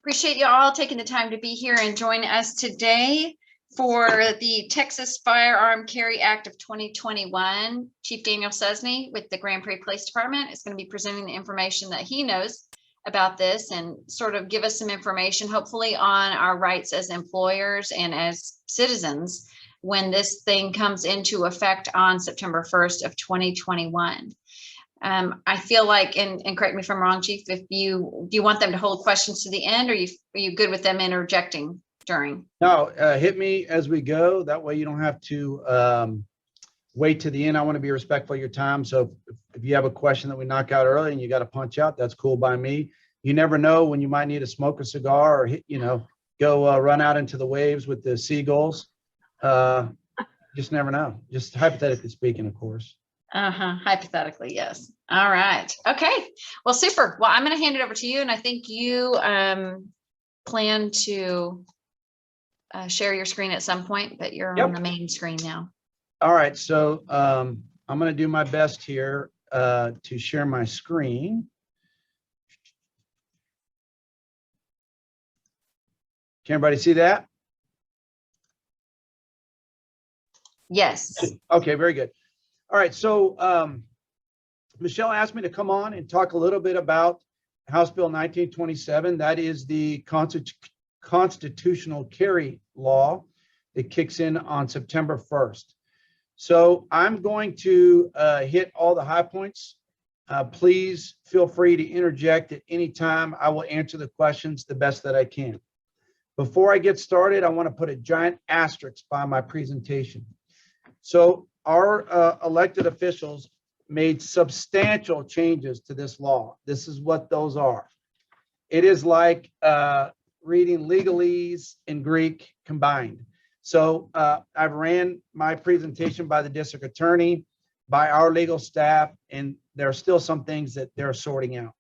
Appreciate you all taking the time to be here and join us today for the Texas Firearm Carry Act of 2021. Chief Daniel Scesney with the Grand Prairie Police Department is going to be presenting the information that he knows about this and sort of give us some information, hopefully, on our rights as employers and as citizens when this thing comes into effect on September 1st of 2021. I feel like, and correct me if I'm wrong, Chief, if do you want them to hold questions to the end, or are you good with them interjecting during? No, hit me as we go. That way you don't have to wait to the end. I want to be respectful of your time. So if you have a question that we knock out early and you got to punch out, that's cool by me. You never know when you might need to smoke a cigar or hit, go run out into the waves with the seagulls. Just never know. Just hypothetically speaking, of course. Hypothetically, yes. All right. Okay. Well, super. Well, I'm going to hand it over to you, and I think you plan to share your screen at some point, but you're on the main screen now. All right. So I'm going to do my best here to share my screen. Can everybody see that? Yes. Okay, very good. All right, so Michelle asked me to come on and talk a little bit about House Bill 1927. That is the constitutional carry law that kicks in on September 1st. So I'm going to hit all the high points. Please feel free to interject at any time. I will answer the questions the best that I can. Before I get started, I want to put a giant asterisk by my presentation. So our elected officials made substantial changes to this law. This is what those are. It is like reading legalese and Greek combined. So I've ran my presentation by the district attorney, by our legal staff, and there are still some things that they're sorting out.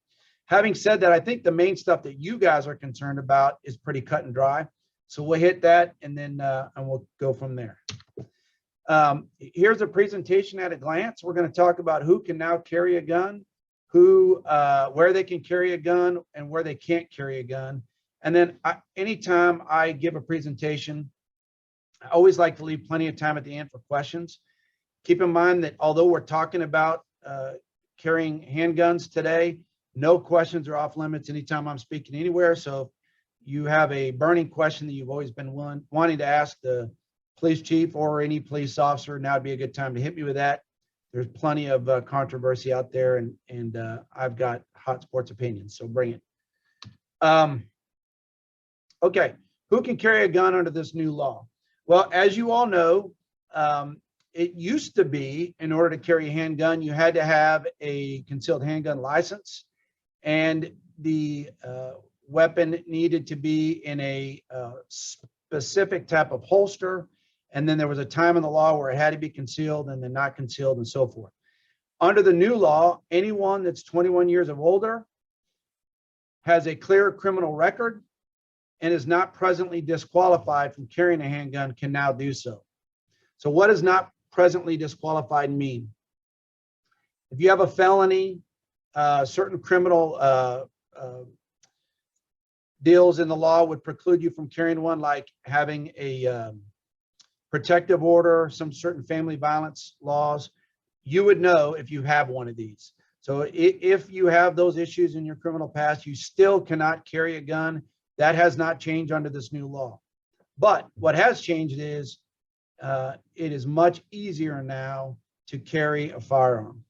Having said that, I think the main stuff that you guys are concerned about is pretty cut and dry. So we'll hit that and then and we'll go from there. Here's a presentation at a glance. We're going to talk about who can now carry a gun, where they can carry a gun and where they can't carry a gun. And then anytime I give a presentation, I always like to leave plenty of time at the end for questions. Keep in mind that although we're talking about carrying handguns today, no questions are off limits anytime I'm speaking anywhere. So if you have a burning question that you've always been wanting to ask the police chief or any police officer, now would be a good time to hit me with that. There's plenty of controversy out there, and I've got hot sports opinions, so bring it. Okay, who can carry a gun under this new law? Well, as you all know, it used to be in order to carry a handgun, you had to have a concealed handgun license, and the weapon needed to be in a specific type of holster. And then there was a time in the law where it had to be concealed and then not concealed and so forth. Under the new law, anyone that's 21 years or older has a clear criminal record and is not presently disqualified from carrying a handgun can now do so. So what does not presently disqualified mean? If you have a felony, certain criminal deals in the law would preclude you from carrying one, like having a protective order, some certain family violence laws. You would know if you have one of these. So if you have those issues in your criminal past, you still cannot carry a gun. That has not changed under this new law. But what has changed is it is much easier now to carry a firearm.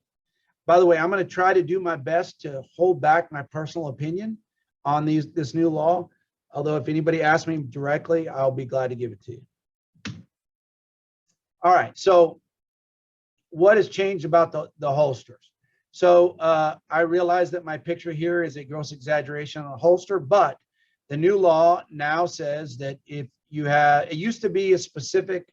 By the way, I'm going to try to do my best to hold back my personal opinion on this new law. Although if anybody asks me directly, I'll be glad to give it to you. All right, so what has changed about the holsters? So I realize that my picture here is a gross exaggeration on a holster, but the new law now says that if you have, it used to be a specific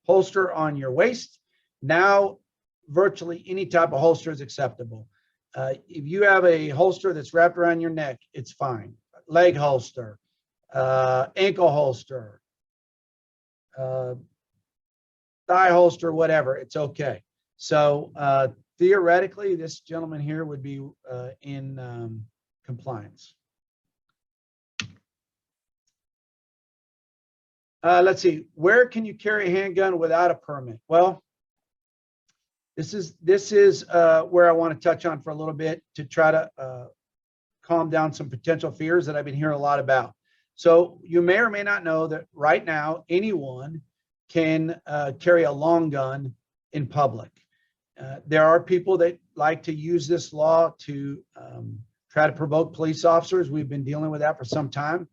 holster on your waist. Now, virtually any type of holster is acceptable. If you have a holster that's wrapped around your neck, it's fine. Leg holster, ankle holster, thigh holster, whatever, it's okay. So theoretically, this gentleman here would be in compliance. Let's see, where can you carry a handgun without a permit? Well, this is where I want to touch on for a little bit to try to calm down some potential fears that I've been hearing a lot about. So you may or may not know that right now anyone can carry a long gun in public. There are people that like to use this law to try to provoke police officers. We've been dealing with that for some time.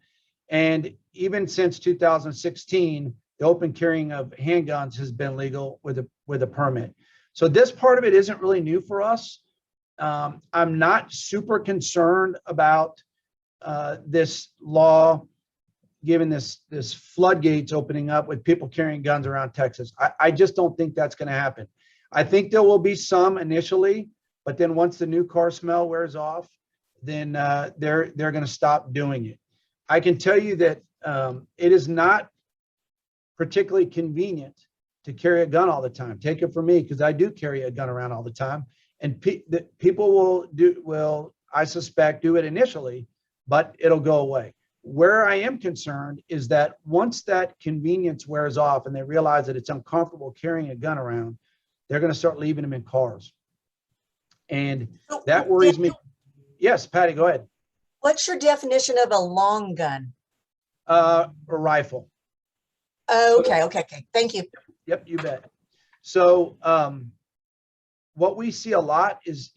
And even since 2016, the open carrying of handguns has been legal with a permit. So this part of it isn't really new for us. I'm not super concerned about this law, given this floodgates opening up with people carrying guns around Texas. I just don't think that's going to happen. I think there will be some initially, but then once the new car smell wears off, then they're going to stop doing it. I can tell you that it is not particularly convenient to carry a gun all the time. Take it from me, because I do carry a gun around all the time, and people will, I suspect, do it initially, but it'll go away. Where I am concerned is that once that convenience wears off and they realize that it's uncomfortable carrying a gun around, they're going to start leaving them in cars. And that worries me. Yes, Patty, go ahead. What's your definition of a long gun? A rifle. Okay. Thank you. Yep, you bet. So what we see a lot is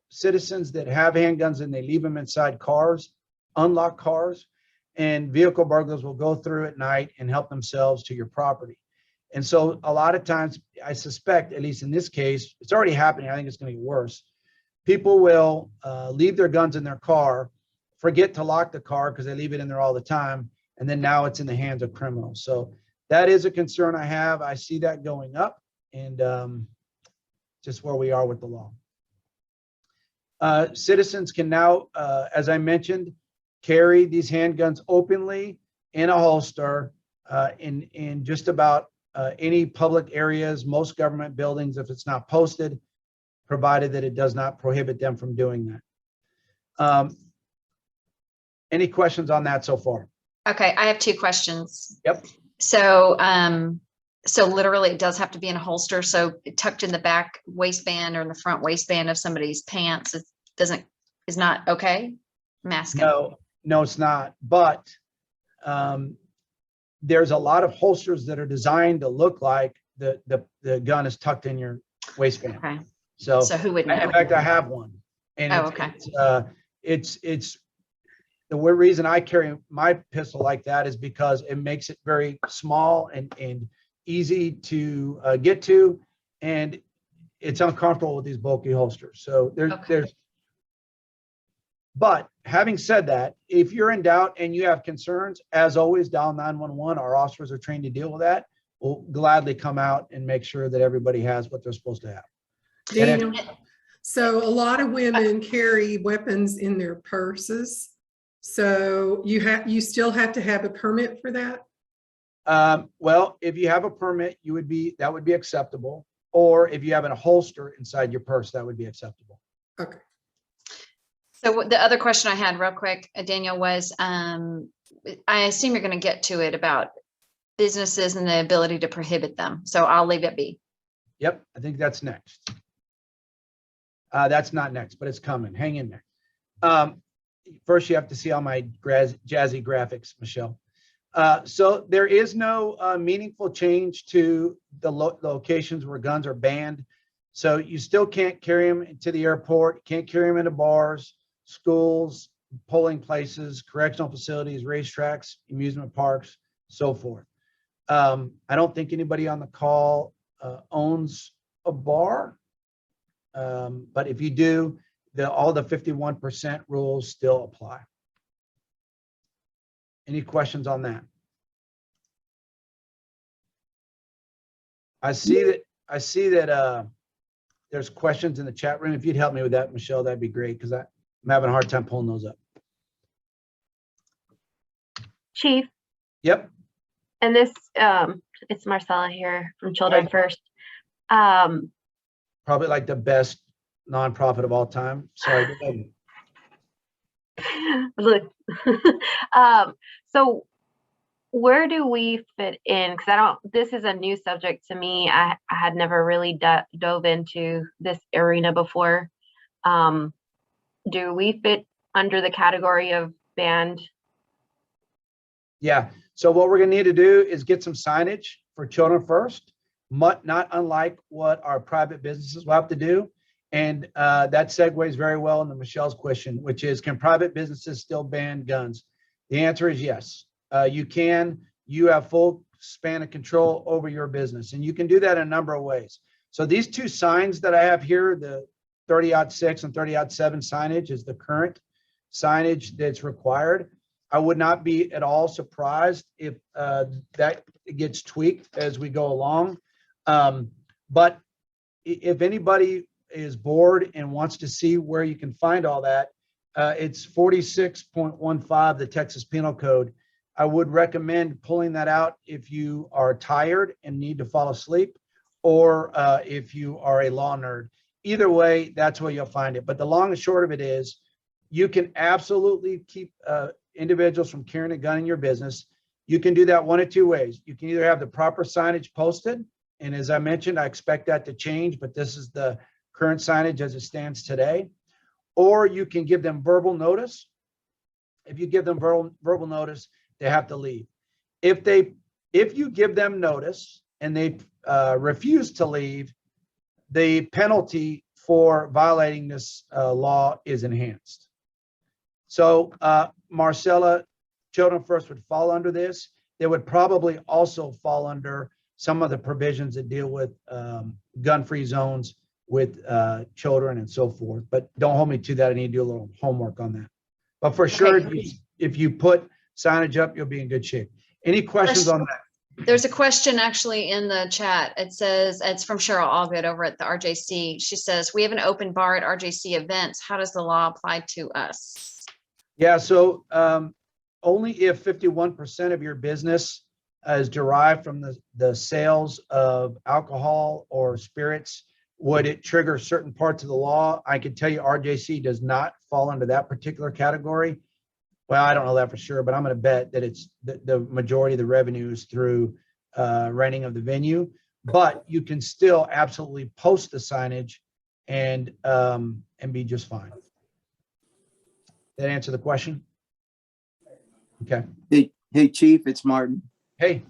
citizens that have handguns and they leave them inside cars, unlocked cars, and vehicle burglars will go through at night and help themselves to your property. And so a lot of times, I suspect, at least in this case, it's already happening. I think it's going to get worse. People will leave their guns in their car, forget to lock the car because they leave it in there all the time, and then now it's in the hands of criminals. So that is a concern I have. I see that going up, and just where we are with the law. Citizens can now, as I mentioned, carry these handguns openly in a holster in just about any public areas, most government buildings, if it's not posted, provided that it does not prohibit them from doing that. Any questions on that so far? Okay, I have two questions. Yep. So, so literally it does have to be in a holster. So tucked in the back waistband or in the front waistband of somebody's pants, it is not okay? Masking. No, it's not. But there's a lot of holsters that are designed to look like the gun is tucked in your waistband. Okay. So who would know? in fact, I have one. And okay. It's the reason I carry my pistol like that is because it makes it very small and easy to get to, and it's uncomfortable with these bulky holsters. So but having said that, if you're in doubt and you have concerns, as always, dial 911. Our officers are trained to deal with that. We'll gladly come out and make sure that everybody has what they're supposed to have. Daniel, so a lot of women carry weapons in their purses. So you still have to have a permit for that? Well, if you have a permit, that would be acceptable. Or if you have a holster inside your purse, that would be acceptable. Okay. So the other question I had real quick, Daniel, was I assume you're going to get to it about businesses and the ability to prohibit them. So I'll leave it be. Yep, I think that's next. That's not next, but it's coming. Hang in there. First, you have to see all my jazzy graphics, Michelle. So there is no meaningful change to the locations where guns are banned. So you still can't carry them to the airport, can't carry them into bars, schools, polling places, correctional facilities, racetracks, amusement parks, so forth. I don't think anybody on the call owns a bar, but if you do, all the 51% rules still apply. Any questions on that? I see that there's questions in the chat room. If you'd help me with that, Michelle, that'd be great, because I'm having a hard time pulling those up. Chief. Yep. And this, it's Marcella here from Children Hi. First. Probably like the best nonprofit of all time. Sorry. Go ahead. Look, so where do we fit in? Because this is a new subject to me. I had never really dove into this arena before. Do we fit under the category of banned? Yeah. So what we're going to need to do is get some signage for children first, not unlike what our private businesses will have to do. And that segues very well into Michelle's question, which is, can private businesses still ban guns? The answer is yes. You can. You have full span of control over your business, and you can do that in a number of ways. So these two signs that I have here, the 30-06 and 30-07 signage is the current signage that's required. I would not be at all surprised if that gets tweaked as we go along. But if anybody is bored and wants to see where you can find all that, it's 46.15, the Texas Penal Code. I would recommend pulling that out if you are tired and need to fall asleep, or if you are a law nerd. Either way, that's where you'll find it. But the long and short of it is, you can absolutely keep individuals from carrying a gun in your business. You can do that one of two ways. You can either have the proper signage posted, and as I mentioned, I expect that to change, but this is the current signage as it stands today. Or you can give them verbal notice. If you give them verbal notice, they have to leave. If you give them notice and they refuse to leave, the penalty for violating this law is enhanced. So Marcella, Children First would fall under this. They would probably also fall under some of the provisions that deal with gun-free zones with children and so forth. But don't hold me to that. I need to do a little homework on that. But for sure, if you put signage up, you'll be in good shape. Any questions on that? There's a question actually in the chat. It says, it's from Cheryl Allgood over at the RJC. She says, we have an open bar at RJC events. How does the law apply to us? Yeah, so only if 51% of your business is derived from the sales of alcohol or spirits would it trigger certain parts of the law. I can tell you RJC does not fall under that particular category. Well, I don't know that for sure, but I'm going to bet that it's the majority of the revenue is through renting of the venue. But you can still absolutely post the signage and be just fine. That answer the question? Okay. Hey, Chief, it's Martin. Hey.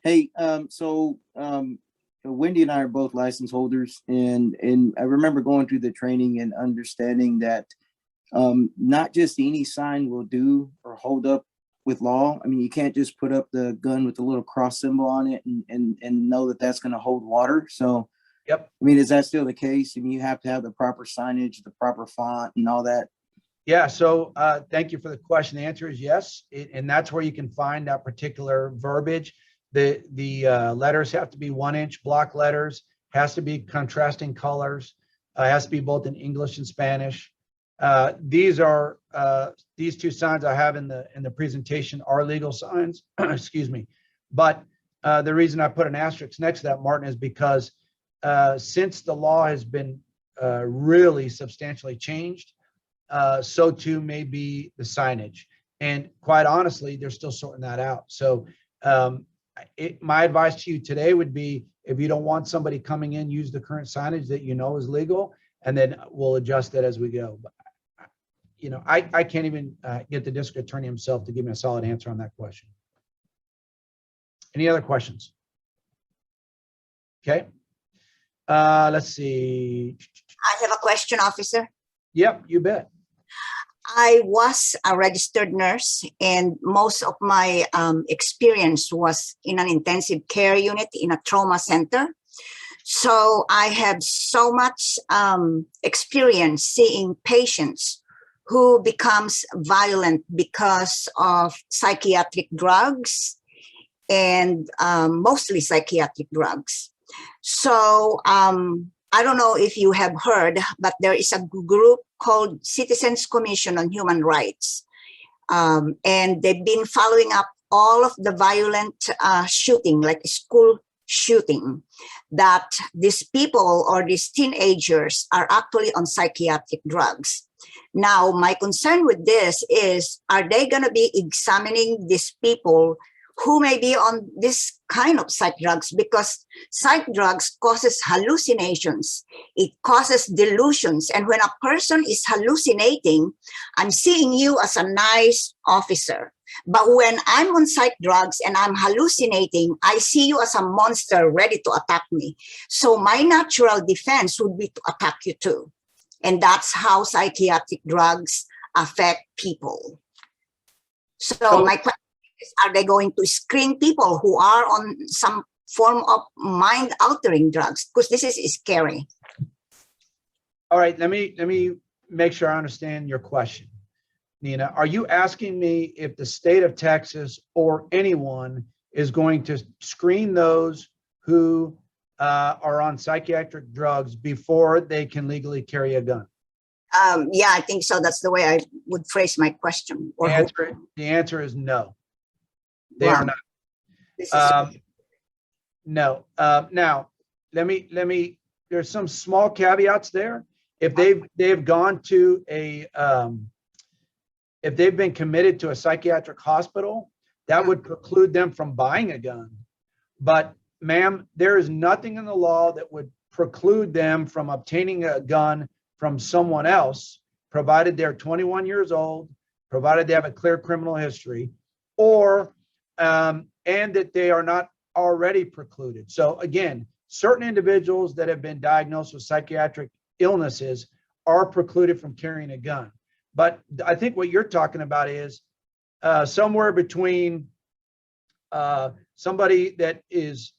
Hey, Wendy and I are both license holders, and I remember going through the training and understanding that not just any sign will do or hold up with law. I mean, you can't just put up the gun with the little cross symbol on it and know that that's going to hold water. So, yep. I mean, is that still the case? I mean, you have to have the proper signage, the proper font, and all that. Yeah. So thank you for the question. The answer is yes, and that's where you can find that particular verbiage. The letters have to be 1-inch block letters. Has to be contrasting colors. Has to be both in English and Spanish. These two signs I have in the presentation are legal signs. Excuse me. But the reason I put an asterisk next to that, Martin, is because since the law has been really substantially changed, so too may be the signage. And quite honestly, they're still sorting that out. So my advice to you today would be, if you don't want somebody coming in, use the current signage that you know is legal, and then we'll adjust it as we go. But, you know, I can't even get the district attorney himself to give me a solid answer on that question. Any other questions? Okay. Let's see. I have a question, officer. Yep, you bet. I was a registered nurse, and most of my experience was in an intensive care unit in a trauma center. So I have so much experience seeing patients who becomes violent because of psychiatric drugs, and mostly psychiatric drugs. So I don't know if you have heard, but there is a group called Citizens Commission on Human Rights. And they've been following up all of the violent shooting, like school shooting, that these people or these teenagers are actually on psychiatric drugs. Now, my concern with this is, are they going to be examining these people who may be on this kind of psych drugs, because psych drugs causes hallucinations. It causes delusions. And when a person is hallucinating, I'm seeing you as a nice officer. But when I'm on psych drugs and I'm hallucinating, I see you as a monster ready to attack me. So my natural defense would be to attack you too. And that's how psychiatric drugs affect people. So my question is, are they going to screen people who are on some form of mind-altering drugs? Because this is scary. All right, let me make sure I understand your question. Nina, are you asking me if the state of Texas or anyone is going to screen those who are on psychiatric drugs before they can legally carry a gun? Yeah, I think so. That's the way I would phrase my question. Or The answer is no. They Wow. are not. this is No. Now, let me. There's some small caveats there. If they've gone to a if they've been committed to a psychiatric hospital, that would preclude them from buying a gun. But ma'am, there is nothing in the law that would preclude them from obtaining a gun from someone else, provided they're 21 years old, provided they have a clear criminal history, or and that they are not already precluded. So again, certain individuals that have been diagnosed with psychiatric illnesses are precluded from carrying a gun. But I think what you're talking about is somewhere between somebody that is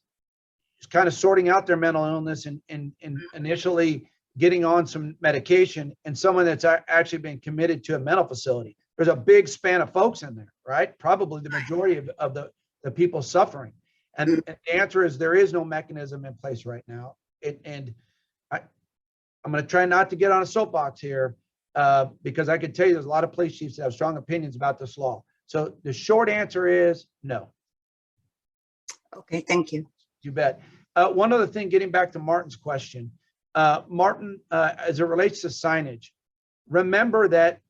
kind of sorting out their mental illness and initially getting on some medication, and someone that's actually been committed to a mental facility. There's a big span of folks in there, right? Probably the majority of the people suffering. And the answer is there is no mechanism in place right now. I'm going to try not to get on a soapbox here because I can tell you there's a lot of police chiefs that have strong opinions about this law. So the short answer is no. okay. Thank you. You bet. One other thing, getting back to Martin's question, Martin, as it relates to signage, remember that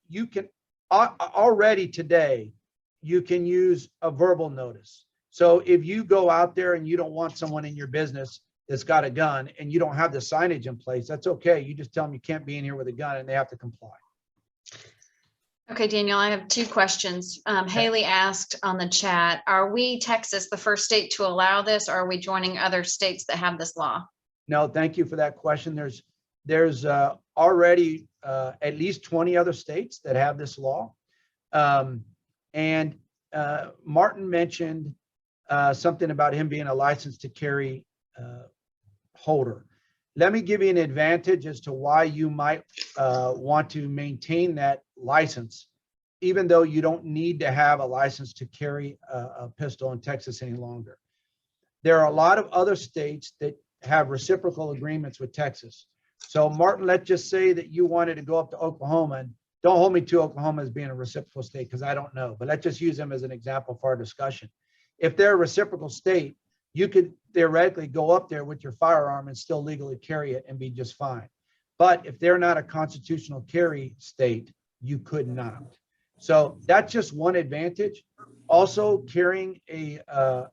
you can already today, you can use a verbal notice. So if you go out there and you don't want someone in your business that's got a gun and you don't have the signage in place, that's okay. You just tell them you can't be in here with a gun and they have to comply. Okay, Daniel, I have two questions. Haley asked on the chat, are we, Texas, the first state to allow this, or are we joining other states that have this law? No, thank you for that question. There's already at least 20 other states that have this law. And Martin mentioned something about him being a license to carry holder. Let me give you an advantage as to why you might want to maintain that license, even though you don't need to have a license to carry a pistol in Texas any longer. There are a lot of other states that have reciprocal agreements with Texas. So Martin, let's just say that you wanted to go up to Oklahoma, and don't hold me to Oklahoma as being a reciprocal state because I don't know, but let's just use them as an example for our discussion. If they're a reciprocal state, you could theoretically go up there with your firearm and still legally carry it and be just fine. But if they're not a constitutional carry state, you could not. So that's just one advantage. Also, carrying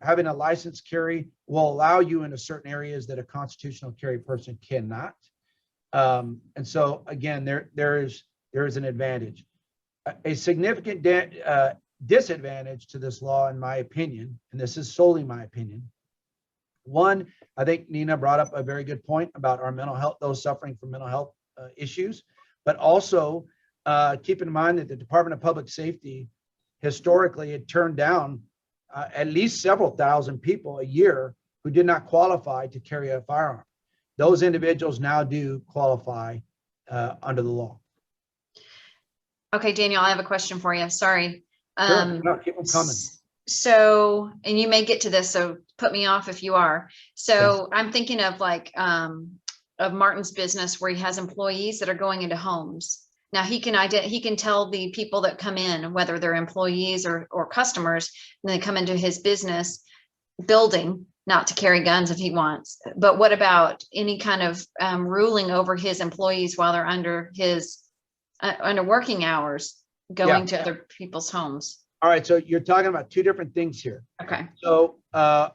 having a license carry will allow you into certain areas that a constitutional carry person cannot. And so again, there is an advantage. A significant disadvantage to this law, in my opinion, and this is solely my opinion. One, I think Nina brought up a very good point about our mental health, those suffering from mental health issues, but also keep in mind that the Department of Public Safety historically had turned down at least several thousand people a year who did not qualify to carry a firearm. Those individuals now do qualify under the law. Okay, Daniel, I have a question for you. Sorry. Sure. No, keep them coming. So, and you may get to this, so put me off if you are. So I'm thinking of like of Martin's business where he has employees that are going into homes. Now he can tell the people that come in, whether they're employees or customers, and they come into his business building, not to carry guns if he wants. But what about any kind of ruling over his employees while they're under his under working hours, going to other people's homes? All right, so you're talking about two different things here. Okay. So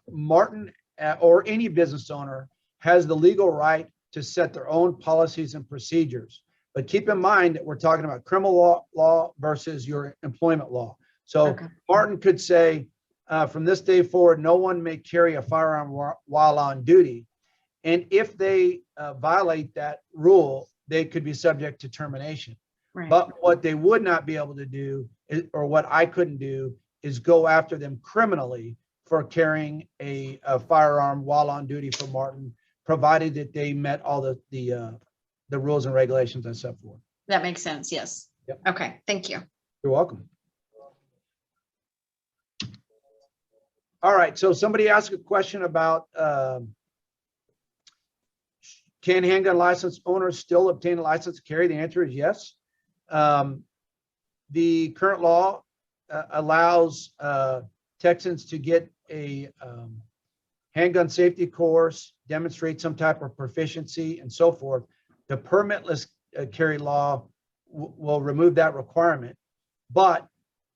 Martin or any business owner has the legal right to set their own policies and procedures. But keep in mind that we're talking about criminal law versus your employment law. So Okay. Martin could say, from this day forward, no one may carry a firearm while on duty. And if they violate that rule, they could be subject to termination. Right. But what they would not be able to do, or what I couldn't do, is go after them criminally for carrying a firearm while on duty for Martin, provided that they met all the rules and regulations I set forth. That makes sense. Yes. Yep. Okay. Thank you. You're welcome. All right. So somebody asked a question about can handgun license owners still obtain a license to carry? The answer is yes. The current law allows Texans to get a handgun safety course, demonstrate some type of proficiency and so forth. The permitless carry law will remove that requirement, but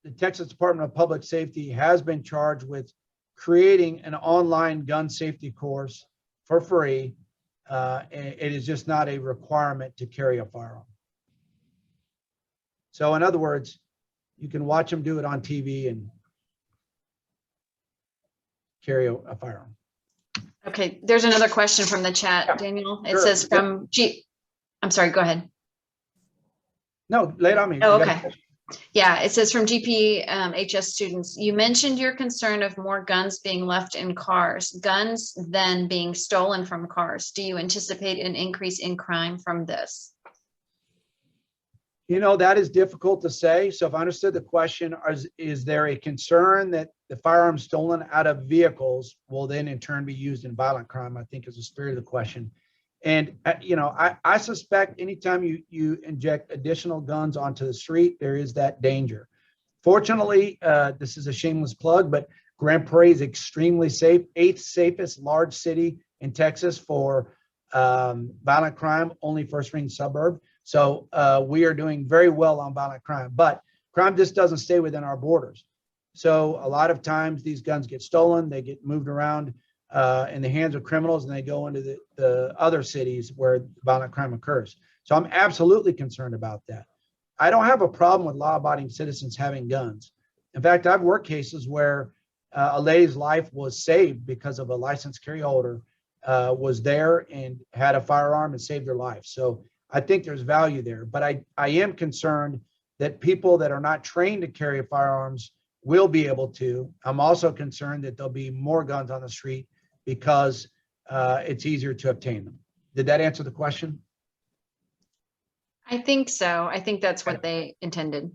the Texas Department of Public Safety has been charged with creating an online gun safety course for free. It is just not a requirement to carry a firearm. So in other words, you can watch them do it on TV and carry a firearm. Okay. There's another question from the chat, Yeah, Daniel. It sure. says from I'm sorry. Go ahead. No, lay it on me. Oh, You got a okay. question? Yeah, it says from GPHS students, you mentioned your concern of more guns being left in cars, guns then being stolen from cars. Do you anticipate an increase in crime from this? You know, that is difficult to say. So if I understood the question, is there a concern that the firearms stolen out of vehicles will then in turn be used in violent crime? I think is the spirit of the question. And, you know, I suspect anytime you inject additional guns onto the street, there is that danger. Fortunately, this is a shameless plug, but Grand Prairie is extremely safe, 8th safest large city in Texas for violent crime, only first ring suburb. So we are doing very well on violent crime, but crime just doesn't stay within our borders. So a lot of times these guns get stolen, they get moved around in the hands of criminals, and they go into the other cities where violent crime occurs. So I'm absolutely concerned about that. I don't have a problem with law-abiding citizens having guns. In fact, I've worked cases where a lady's life was saved because of a licensed carry holder was there and had a firearm and saved her life. So I think there's value there, but I am concerned that people that are not trained to carry firearms will be able to. I'm also concerned that there'll be more guns on the street because it's easier to obtain them. Did that answer the question? I think so. I think that's what they intended.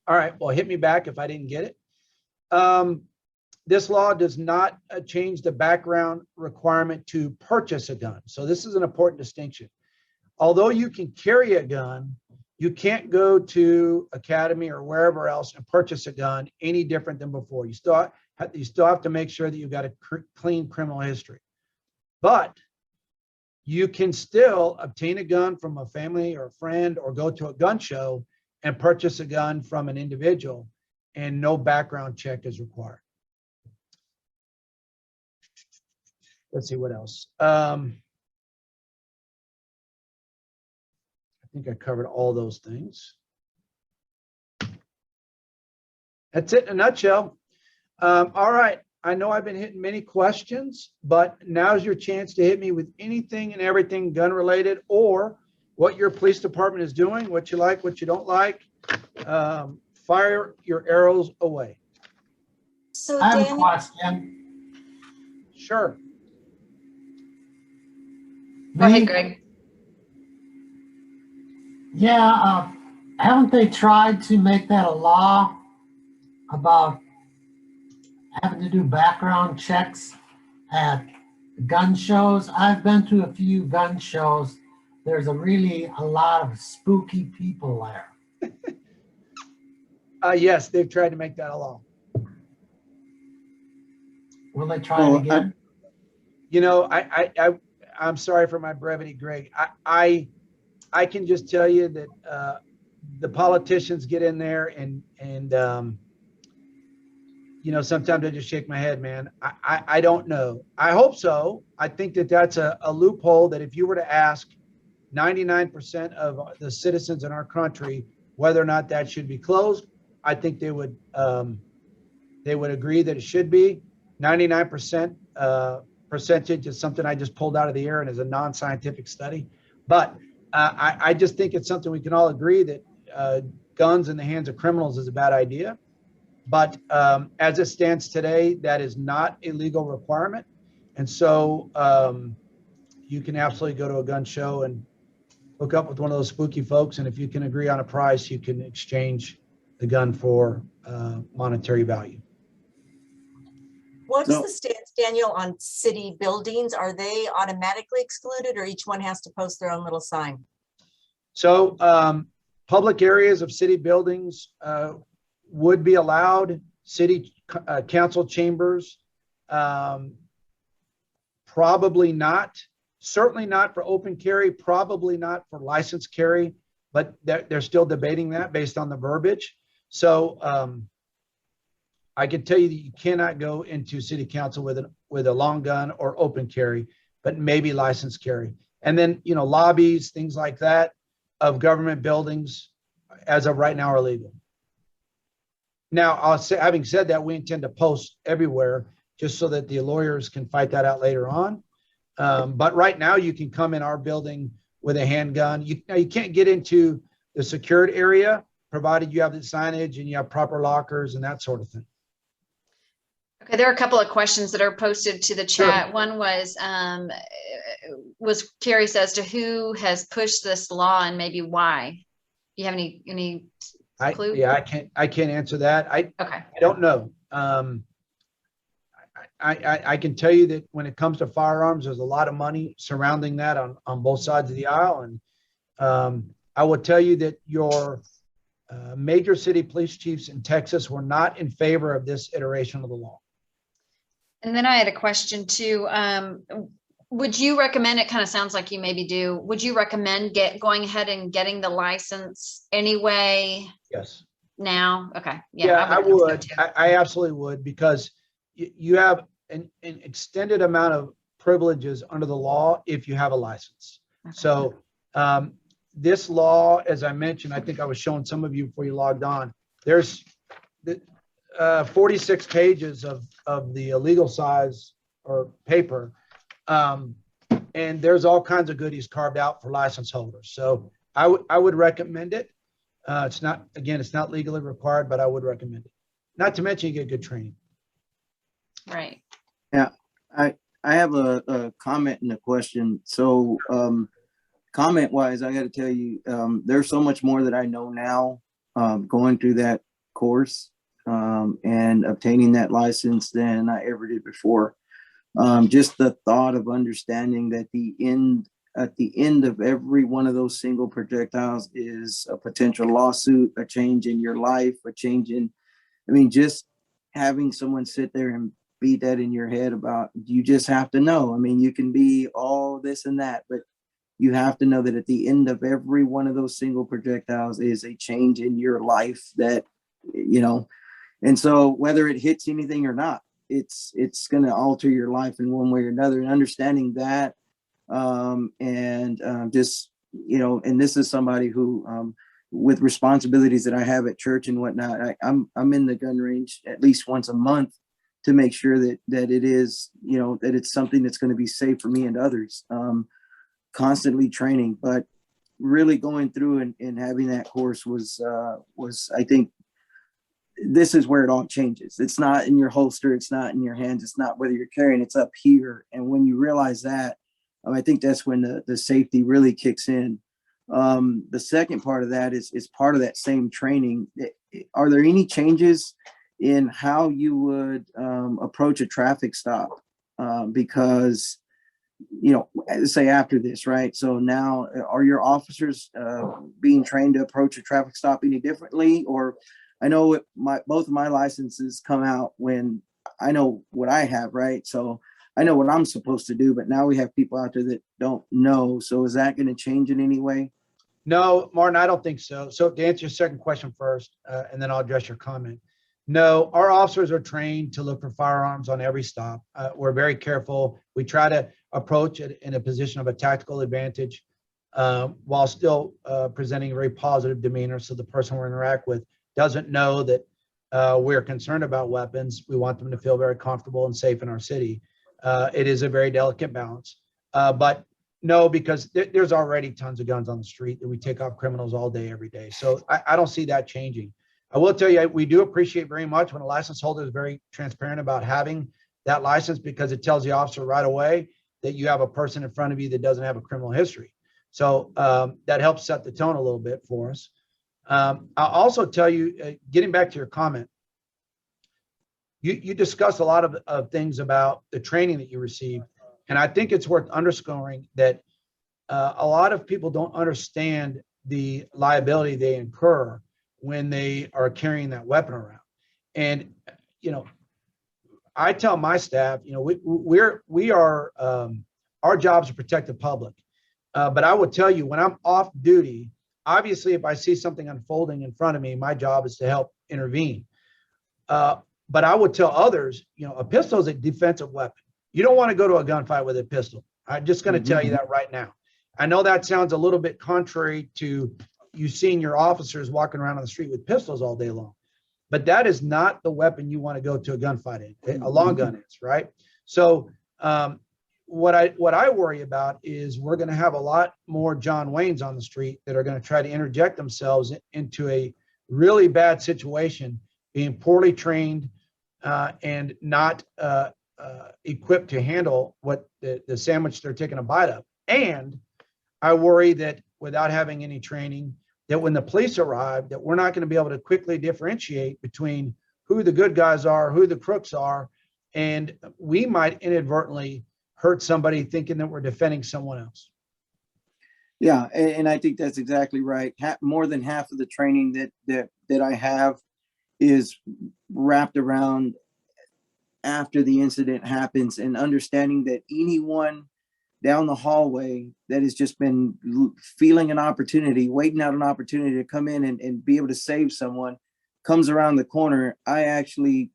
All right, well, hit me back if I didn't get it. This law does not change the background requirement to purchase a gun. So this is an important distinction. Although you can carry a gun, you can't go to Academy or wherever else and purchase a gun any different than before. You still have to make sure that you've got a clean criminal history. But you can still obtain a gun from a family or a friend or go to a gun show and purchase a gun from an individual, and no background check is required. Let's see what else. I think I covered all those things. That's it in a nutshell. All right. I know I've been hitting many questions, but now's your chance to hit me with anything and everything gun related, or what your police department is doing, what you like, what you don't like. Fire your arrows away. So I have a Daniel, question. Sure. Go ahead, Me? Greg. Yeah, haven't they tried to make that a law about having to do background checks at gun shows? I've been to a few gun shows. There's a lot of spooky people there. Yes, they've tried to make that a law. Will they try it again? You know, I'm sorry for my brevity, Greg. I can just tell you that the politicians get in there and sometimes I just shake my head, man. I don't know. I hope so. I think that that's a loophole that if you were to ask 99% of the citizens in our country whether or not that should be closed, I think they would agree that it should be. 99% percentage is something I just pulled out of the air and is a non-scientific study. But I just think it's something we can all agree that guns in the hands of criminals is a bad idea. But as it stands today, that is not a legal requirement. And so you can absolutely go to a gun show and hook up with one of those spooky folks. And if you can agree on a price, you can exchange the gun for monetary value. What's So- the stance, Daniel, on city buildings? Are they automatically excluded or each one has to post their own little sign? So public areas of city buildings would be allowed. City council chambers, probably not. Certainly not for open carry, probably not for licensed carry, but they're still debating that based on the verbiage. So I can tell you that you cannot go into city council with a long gun or open carry, but maybe licensed carry. And then, lobbies, things like that of government buildings as of right now are legal. Now, having said that, we intend to post everywhere just so that the lawyers can fight that out later on. But right now you can come in our building with a handgun. You can't get into the secured area provided you have the signage and you have proper lockers and that sort of thing. Okay, there are a couple of questions that are posted to the chat. Sure. One was curious as to who has pushed this law and maybe why. Do you have any clue? Yeah, I can't answer that. Okay. I don't know. I can tell you that when it comes to firearms, there's a lot of money surrounding that on both sides of the aisle. And I will tell you that your major city police chiefs in Texas were not in favor of this iteration of the law. And then I had a question too. Would you recommend, it kind of sounds like you maybe do, would you recommend going ahead and getting the license anyway Yes. now? Okay. Yeah, I think so would. too. I absolutely would, because you have an extended amount of privileges under the law if you have a license. Okay. So this law, as I mentioned, I think I was showing some of you before you logged on, there's 46 pages of the legal size or paper. And there's all kinds of goodies carved out for license holders. So I would recommend it. It's not legally required, but I would recommend it. Not to mention you get good training. Right. I have a comment and a question. So comment wise, I got to tell you, there's so much more that I know now going through that course and obtaining that license than I ever did before. Just the thought of understanding that at the end of every one of those single projectiles is a potential lawsuit, a change in your life, just having someone sit there and beat that in your head about, you just have to know. I mean, you can be all this and that, but you have to know that at the end of every one of those single projectiles is a change in your life that, and so whether it hits anything or not, it's going to alter your life in one way or another. And understanding that, and this is somebody who, with responsibilities that I have at church and whatnot, I'm in the gun range at least once a month to make sure that it is, that it's something that's going to be safe for me and others. Constantly training, but really going through and having that course was, I think, this is where it all changes. It's not in your holster. It's not in your hands. It's not whether you're carrying, it's up here. And when you realize that, I think that's when the safety really kicks in. The second part of that is part of that same training. Are there any changes in how you would approach a traffic stop? Because, say after this, right? So now are your officers being trained to approach a traffic stop any differently? Or I know both of my licenses come out when I know what I have, right? So I know what I'm supposed to do, but now we have people out there that don't know. So is that going to change in any way? No, Martin, I don't think so. So to answer your second question first, and then I'll address your comment. No, our officers are trained to look for firearms on every stop. We're very careful. We try to approach it in a position of a tactical advantage while still presenting a very positive demeanor, so the person we interact with doesn't know that we're concerned about weapons. We want them to feel very comfortable and safe in our city. It is a very delicate balance. But no, because there's already tons of guns on the street that we take off criminals all day, every day. So I don't see that changing. I will tell you, we do appreciate very much when a license holder is very transparent about having that license, because it tells the officer right away that you have a person in front of you that doesn't have a criminal history. So that helps set the tone a little bit for us. I'll also tell you, getting back to your comment, you discussed a lot of things about the training that you received. And I think it's worth underscoring that a lot of people don't understand the liability they incur when they are carrying that weapon around. And, I tell my staff, we are, our job is to protect the public. But I will tell you, when I'm off duty, obviously, if I see something unfolding in front of me, my job is to help intervene. But I would tell others, a pistol is a defensive weapon. You don't want to go to a gunfight with a pistol. I'm just going to tell you that right now. I know that sounds a little bit contrary to you seeing your officers walking around on the street with pistols all day long, but that is not the weapon you want to go to a gunfight in. A long gun is, right? So what I worry about is we're going to have a lot more John Waynes on the street that are going to try to interject themselves into a really bad situation, being poorly trained and not equipped to handle what the sandwich they're taking a bite of. And I worry that without having any training, that when the police arrive, that we're not going to be able to quickly differentiate between who the good guys are, who the crooks are, and we might inadvertently hurt somebody thinking that we're defending someone else. Yeah, and I think that's exactly right. More than half of the training that I have is wrapped around after the incident happens, and understanding that anyone down the hallway that has just been feeling an opportunity, waiting out an opportunity to come in and be able to save someone, comes around the corner. I actually,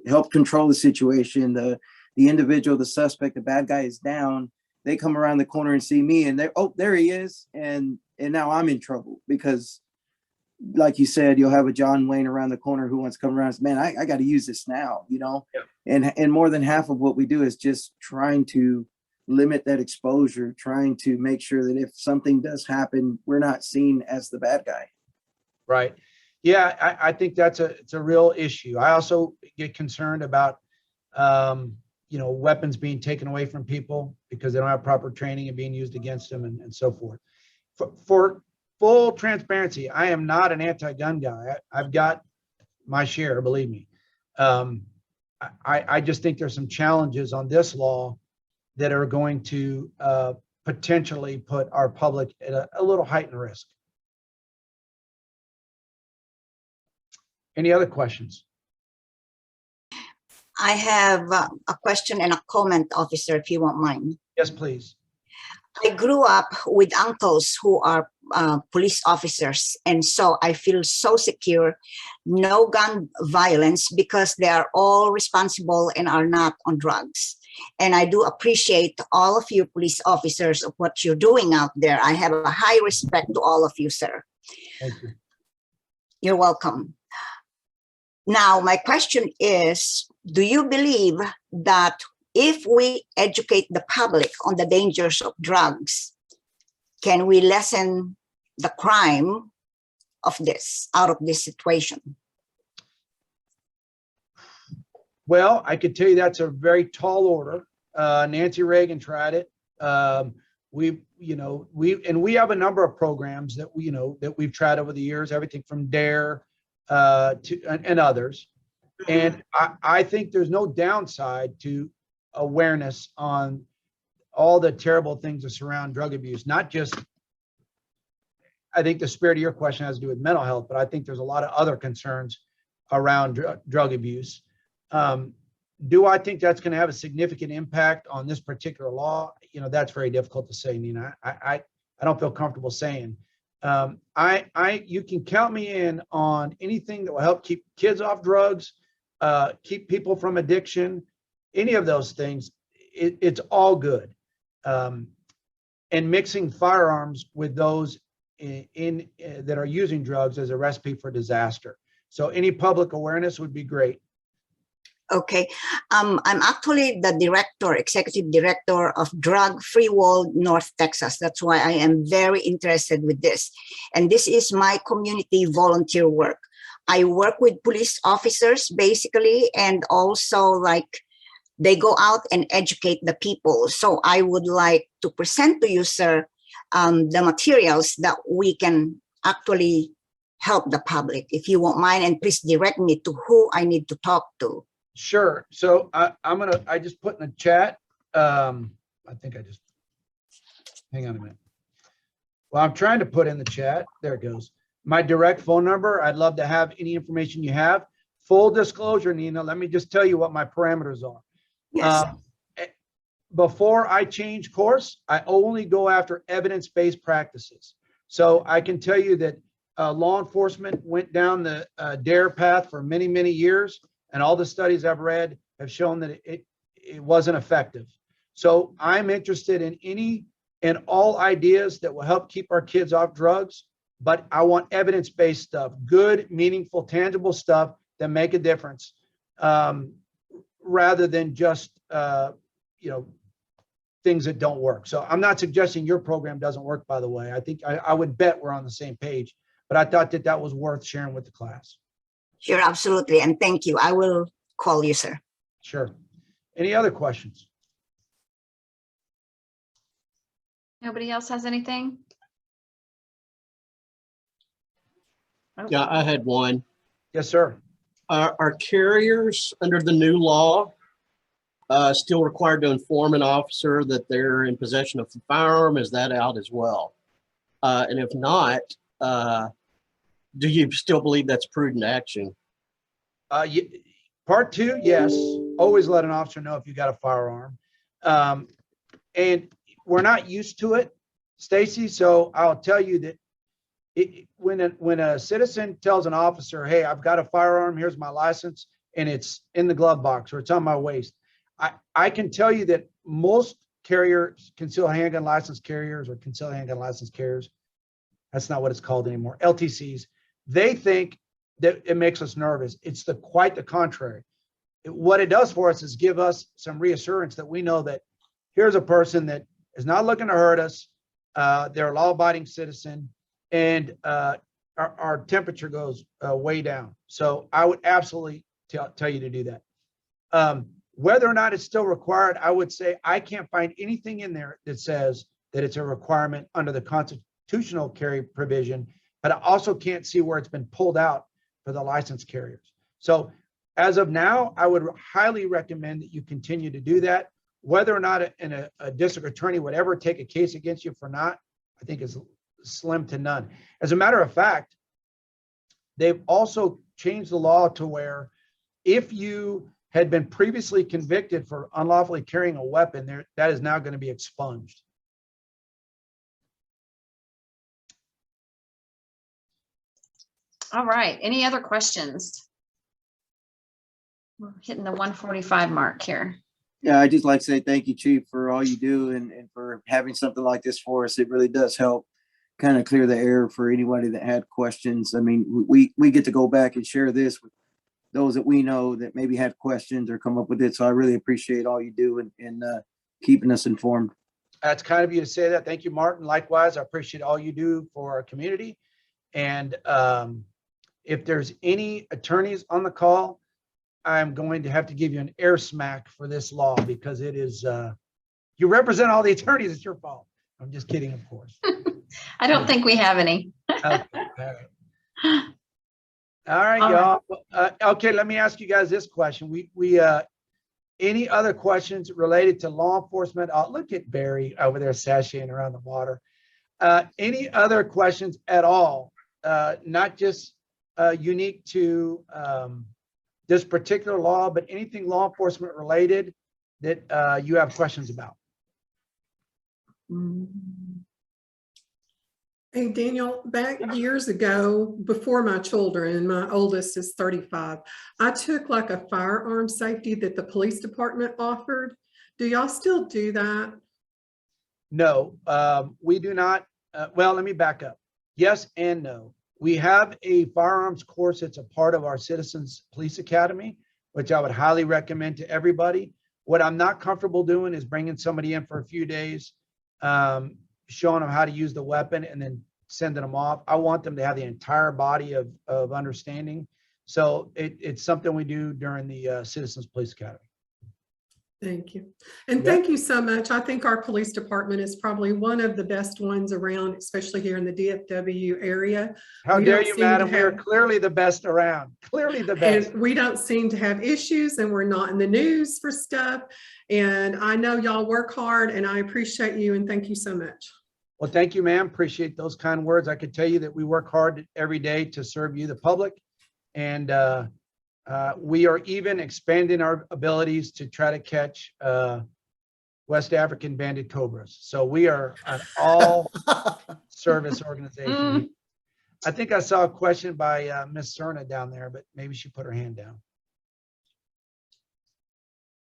help control the situation. The individual, the suspect, the bad guy is down. They come around the corner and see me, and there he is. And now I'm in trouble, because like you said, you'll have a John Wayne around the corner who wants to come around and say, man, I got to use this now, Yep. And more than half of what we do is just trying to limit that exposure, trying to make sure that if something does happen, we're not seen as the bad guy. Right. Yeah, I think it's a real issue. I also get concerned about, weapons being taken away from people because they don't have proper training and being used against them and so forth. For full transparency, I am not an anti-gun guy. I've got my share, believe me. I just think there's some challenges on this law that are going to potentially put our public at a little heightened risk. Any other questions? I have a question and a comment, officer, if you won't mind. Yes, please. I grew up with uncles who are police officers, and so I feel so secure. No gun violence, because they are all responsible and are not on drugs. And I do appreciate all of you police officers of what you're doing out there. I have a high respect to all of you, sir. Thank you. You're welcome. Now, my question is, do you believe that if we educate the public on the dangers of drugs, can we lessen the crime of this, out of this situation? Well, I could tell you that's a very tall order. Nancy Reagan tried it. We have a number of programs that we've tried over the years, everything from DARE and others. And I think there's no downside to awareness on all the terrible things that surround drug abuse. Not just, I think the spirit of your question has to do with mental health, but I think there's a lot of other concerns around drug abuse. Do I think that's going to have a significant impact on this particular law? That's very difficult to say, Nina. I don't feel comfortable saying. You can count me in on anything that will help keep kids off drugs, keep people from addiction, any of those things. It's all good. And mixing firearms with those that are using drugs is a recipe for disaster. So any public awareness would be great. Okay. I'm actually the executive director of Drug Free World North Texas. That's why I am very interested with this. And this is my community volunteer work. I work with police officers basically, and also like they go out and educate the people. So I would like to present to you, sir, the materials that we can actually help the public, if you won't mind, and please direct me to who I need to talk to. Sure. So I just put in the chat. I think hang on a minute. Well, I'm trying to put in the chat. There it goes. My direct phone number. I'd love to have any information you have. Full disclosure, Nina, let me just tell you what my parameters are. Yes. Before I change course, I only go after evidence-based practices. So I can tell you that law enforcement went down the DARE path for many, many years. And all the studies I've read have shown that it wasn't effective. So I'm interested in any and all ideas that will help keep our kids off drugs, but I want evidence-based stuff, good, meaningful, tangible stuff that make a difference, rather than just, things that don't work. So I'm not suggesting your program doesn't work, by the way. I think I would bet we're on the same page, but I thought that was worth sharing with the class. Sure, absolutely. And thank you. I will call you, sir. Sure. Any other questions? Nobody else has anything? Oh. Yeah, I had one. Yes, sir. Are carriers under the new law still required to inform an officer that they're in possession of a firearm? Is that out as well? And if not, do you still believe that's prudent action? Part two, yes. Always let an officer know if you got a firearm. And we're not used to it, Stacy. So I'll tell you that when a citizen tells an officer, hey, I've got a firearm, here's my license, and it's in the glove box or it's on my waist, I can tell you that most carriers, concealed handgun license carriers, that's not what it's called anymore, LTCs, they think that it makes us nervous. It's quite the contrary. What it does for us is give us some reassurance that we know that here's a person that is not looking to hurt us. They're a law-abiding citizen, and our temperature goes way down. So I would absolutely tell you to do that. Whether or not it's still required, I would say I can't find anything in there that says that it's a requirement under the constitutional carry provision, but I also can't see where it's been pulled out for the licensed carriers. So as of now, I would highly recommend that you continue to do that. Whether or not a district attorney would ever take a case against you for not, I think is slim to none. As a matter of fact, they've also changed the law to where if you had been previously convicted for unlawfully carrying a weapon, that is now going to be expunged. All right. Any other questions? We're hitting the 1:45 mark here. Yeah, I'd just like to say thank you, Chief, for all you do and for having something like this for us. It really does help kind of clear the air for anybody that had questions. I mean, we get to go back and share this with those that we know that maybe had questions or come up with it. So I really appreciate all you do and keeping us informed. That's kind of you to say that. Thank you, Martin. Likewise, I appreciate all you do for our community. And if there's any attorneys on the call, I'm going to have to give you an air smack for this law because it is, you represent all the attorneys. It's your fault. I'm just kidding, of course. I don't think we have any. Okay, all right, y'all. Okay, let me ask you guys this question. We any other questions related to law enforcement? Look at Barry over there sashaying around the water. Any other questions at all? Not just unique to this particular law, but anything law enforcement related that you have questions about? Hey, Daniel, back years ago, before my children, my oldest is 35, I took like a firearm safety that the police department offered. Do y'all still do that? No, we do not. Well, let me back up. Yes and no. We have a firearms course that's a part of our Citizens Police Academy, which I would highly recommend to everybody. What I'm not comfortable doing is bringing somebody in for a few days, showing them how to use the weapon and then sending them off. I want them to have the entire body of understanding. So it's something we do during the Citizens Police Academy. Thank you. And Yeah. thank you so much. I think our police department is probably one of the best ones around, especially here in the DFW area. How We dare don't you, seem to madam? We are have- clearly the best around. Clearly the best. And we don't seem to have issues, and we're not in the news for stuff. And I know y'all work hard, and I appreciate you, and thank you so much. Well, thank you, ma'am. Appreciate those kind words. I could tell you that we work hard every day to serve you, the public. And we are even expanding our abilities to try to catch West African banded cobras. So we are an all service organization. I think I saw a question by Miss Cerna down there, but maybe she put her hand down.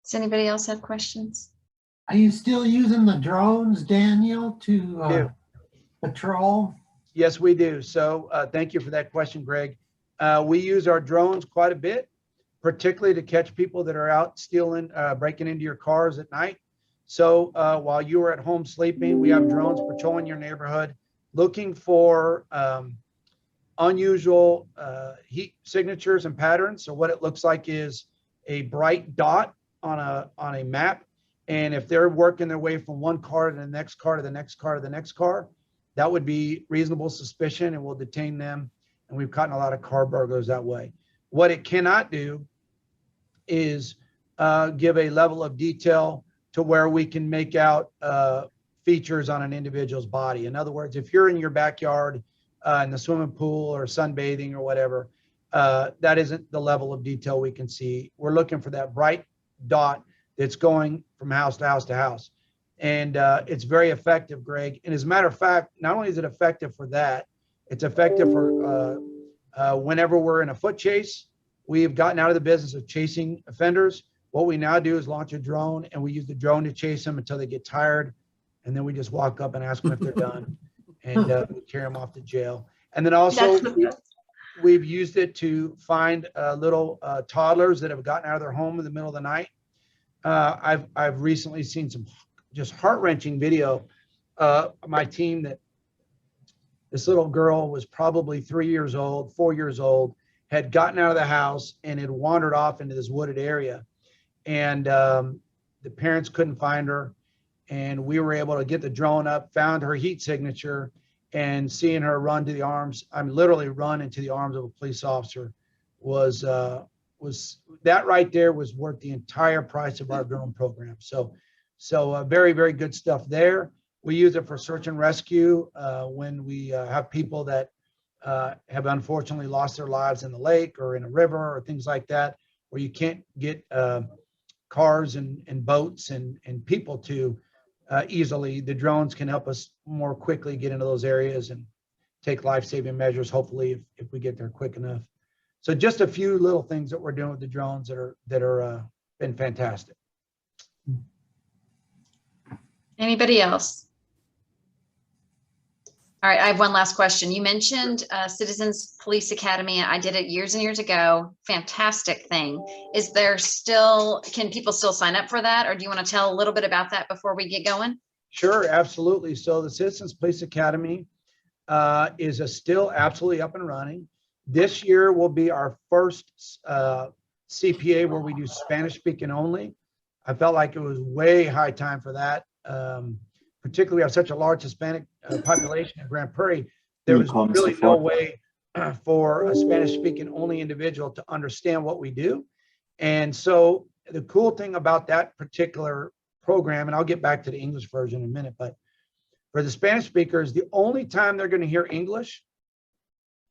Does anybody else have questions? Are you still using the drones, Daniel, to Yeah. patrol? Yes, we do. So thank you for that question, Greg. We use our drones quite a bit, particularly to catch people that are out stealing, breaking into your cars at night. So while you are at home sleeping, we have drones patrolling your neighborhood, looking for unusual heat signatures and patterns. So what it looks like is a bright dot on a map. And if they're working their way from one car to the next car to the next car to the next car, that would be reasonable suspicion, and we'll detain them. And we've caught a lot of car burglars that way. What it cannot do is give a level of detail to where we can make out features on an individual's body. In other words, if you're in your backyard in the swimming pool or sunbathing or whatever, that isn't the level of detail we can see. We're looking for that bright dot that's going from house to house to house. And it's very effective, Greg. And as a matter of fact, not only is it effective for that, it's effective for whenever we're in a foot chase. We've gotten out of the business of chasing offenders. What we now do is launch a drone, and we use the drone to chase them until they get tired. And then we just walk up and ask them if they're done, and we carry them off to jail. And then also we've used it to find little toddlers that have gotten out of their home in the middle of the night. I've recently seen some just heart-wrenching video. My team, that this little girl was probably 3 years old, 4 years old, had gotten out of the house and had wandered off into this wooded area. And the parents couldn't find her. And we were able to get the drone up, found her heat signature, and seeing her run to the arms, literally run into the arms of a police officer was that right there was worth the entire price of our drone program. So very, very good stuff there. We use it for search and rescue when we have people that have unfortunately lost their lives in the lake or in a river or things like that, where you can't get cars and boats and people to easily. The drones can help us more quickly get into those areas and take life-saving measures, hopefully, if we get there quick enough. So just a few little things that we're doing with the drones that are been fantastic. Anybody else? All right, I have one last question. You mentioned Citizens Police Academy. I did it years and years ago. Fantastic thing. Is there still, can people still sign up for that? Or do you want to tell a little bit about that before we get going? Sure, absolutely. So the Citizens Police Academy is still absolutely up and running. This year will be our first CPA where we do Spanish speaking only. I felt like it was way high time for that. Particularly, we have such a large Hispanic population in Grand Prairie. There was really no way for a Spanish speaking only individual to understand what we do. And so the cool thing about that particular program, and I'll get back to the English version in a minute, but for the Spanish speakers, the only time they're going to hear English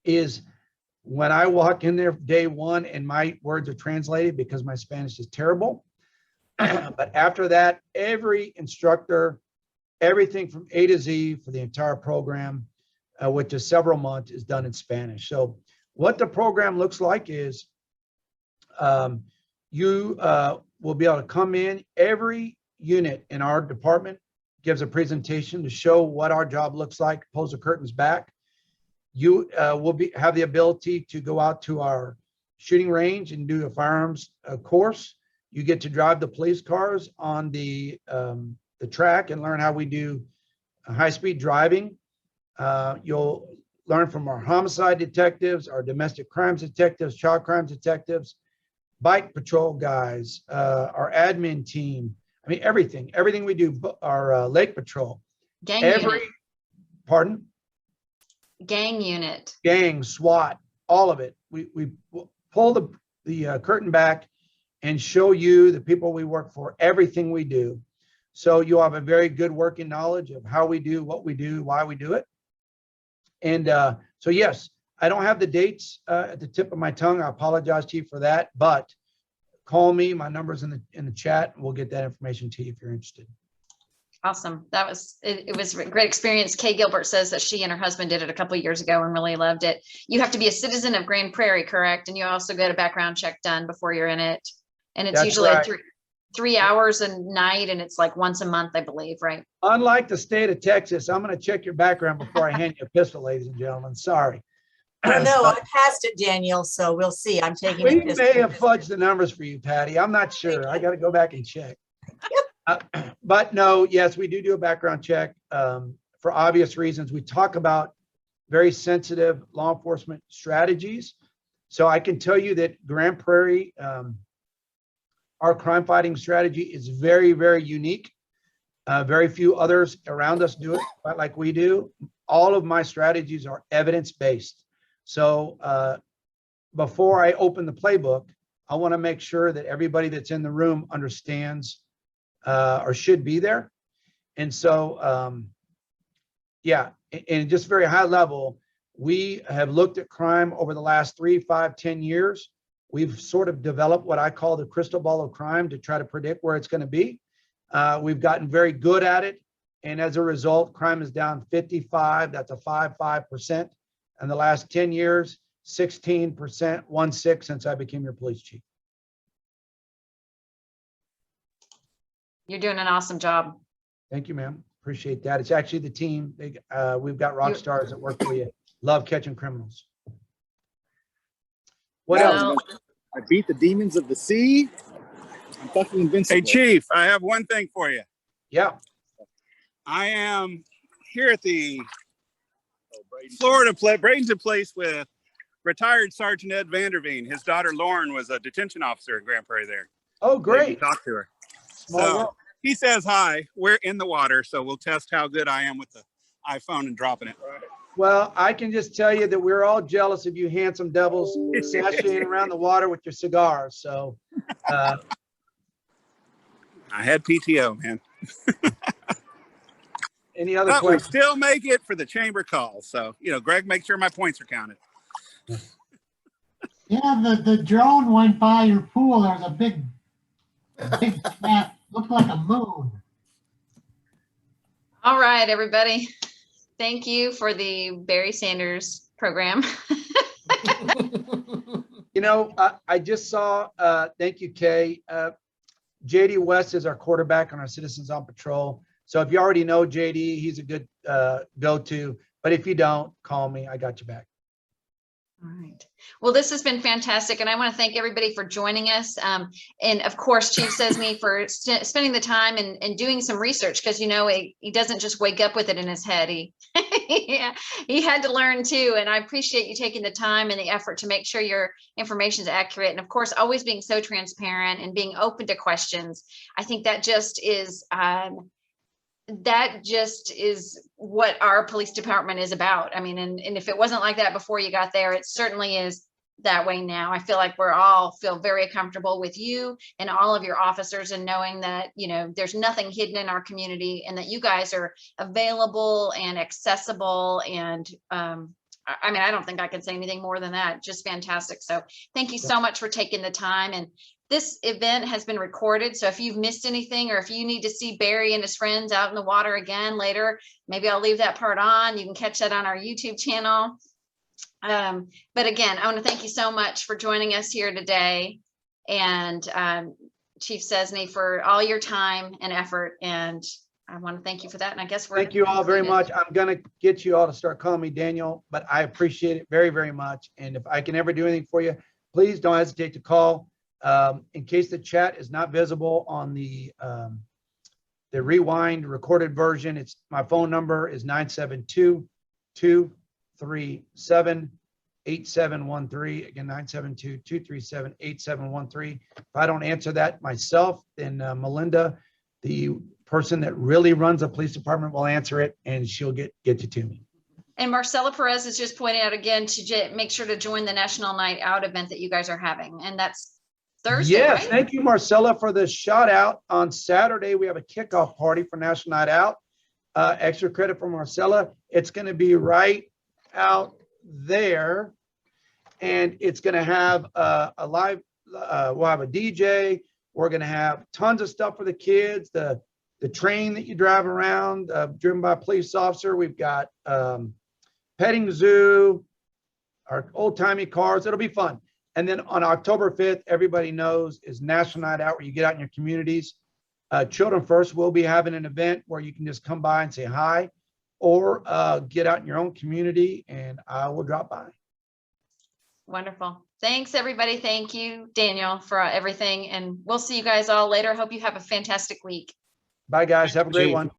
is when I walk in there day one and my words are translated because my Spanish is terrible. But after that, every instructor, everything from A to Z for the entire program which is several months, is done in Spanish. So what the program looks like is you will be able to come in. Every unit in our department gives a presentation to show what our job looks like, pulls the curtains back. You will have the ability to go out to our shooting range and do a firearms course. You get to drive the police cars on the track and learn how we do high-speed driving. You'll learn from our homicide detectives, our domestic crimes detectives, child crimes detectives, bike patrol guys, our admin team. I mean, everything we do, our lake patrol. Gang Every, unit. pardon? Gang unit. Gang, SWAT, all of it. We pull the curtain back and show you, the people we work for, everything we do. So you'll have a very good working knowledge of how we do, what we do, why we do it. And so, yes, I don't have the dates at the tip of my tongue. I apologize to you for that, but call me. My number's in the chat, and we'll get that information to you if you're interested. Awesome. That was, it was a great experience. Kay Gilbert says that she and her husband did it a couple of years ago and really loved it. You have to be a citizen of Grand Prairie, correct? And you also get a background check done before you're in it. And it's That's usually right. 3 hours a night, and it's like once a month, I believe, right? Unlike the state of Texas, I'm going to check your background before I hand you a pistol, ladies and gentlemen. Sorry. I don't know. I passed it, Daniel, so we'll see. I'm taking We it. this may week. have fudged the numbers for you, Patty. I'm not sure. I got to go back and check. But no, yes, we do a background check for obvious reasons. We talk about very sensitive law enforcement strategies. So I can tell you that Grand Prairie, our crime fighting strategy is very, very unique. Very few others around us do it quite like we do. All of my strategies are evidence-based. So before I open the playbook, I want to make sure that everybody that's in the room understands or should be there. And so, yeah, and just very high level, we have looked at crime over the last 3, 5, 10 years. We've sort of developed what I call the crystal ball of crime to try to predict where it's going to be. We've gotten very good at it. And as a result, crime is down 55. That's a 5% in the last 10 years, 16%, 16 since I became your police chief. You're doing an awesome job. Thank you, ma'am. Appreciate that. It's actually the team. We've got rock stars that work for you. Love catching criminals. What Well, else? I beat the demons of the sea. I'm fucking invincible. Hey, Chief, I have one thing for you. Yeah. I am here at the Florida Bradenton Place with retired Sergeant Ed Vanderveen. His daughter Lauren was a detention officer in Grand Prairie there. Oh, great. Talk to her. Small So world. he says hi. We're in the water, so we'll test how good I am with the iPhone and dropping it. Well, I can just tell you that we're all jealous of you handsome devils sashaying around the water with your cigars. So I had PTO, man. any other But we questions? still make it for the chamber call. So, Greg, make sure my points are counted. Yeah, the drone went by your pool. There was a big cat, looked like a moon. all right, everybody. Thank you for the Barry Sanders program. I just saw, thank you, Kay. JD West is our quarterback on our Citizens on Patrol. So if you already know JD, he's a good go-to. But if you don't, call me. I got you back. All right. Well, this has been fantastic. And I want to thank everybody for joining us. And of course, Chief Scesney for spending the time and doing some research, because, he doesn't just wake up with it in his head. He had to learn too. And I appreciate you taking the time and the effort to make sure your information is accurate. And of course, always being so transparent and being open to questions. I think that just is what our police department is about. I mean, and if it wasn't like that before you got there, it certainly is that way now. I feel like we're all feel very comfortable with you and all of your officers, and knowing that, there's nothing hidden in our community, and that you guys are available and accessible. And I mean, I don't think I can say anything more than that. Just fantastic. So thank you so much for taking the time. And this event has been recorded. So if you've missed anything, or if you need to see Barry and his friends out in the water again later, maybe I'll leave that part on. You can catch that on our YouTube channel. But again, I want to thank you so much for joining us here today. And Chief Scesney, for all your time and effort. And I want to thank you for that. And I guess we're Thank you all very concluded. much. I'm going to get you all to start calling me Daniel, but I appreciate it very, very much. And if I can ever do anything for you, please don't hesitate to call. In case the chat is not visible on the rewind recorded version, it's my phone number is 972-237-8713. Again, 972-237-8713. If I don't answer that myself, then Melinda, the person that really runs a police department, will answer it, and she'll get you to me. And Marcella Perez is just pointing out again to make sure to join the National Night Out event that you guys are having. And that's Thursday, Yes, right? thank you, Marcella, for the shout out. On Saturday, we have a kickoff party for National Night Out. Extra credit for Marcella. It's going to be right out there, and it's going to have a live, we'll have a DJ. We're going to have tons of stuff for the kids. The train that you drive around, driven by a police officer. We've got petting zoo, our old timey cars. It'll be fun. And then on October 5th, everybody knows, is National Night Out, where you get out in your communities. Children First will be having an event where you can just come by and say hi, or get out in your own community, and I will drop by. Wonderful. Thanks, everybody. Thank you, Daniel, for everything. And we'll see you guys all later. Hope you have a fantastic week. Bye, guys. Have a great Chief. one.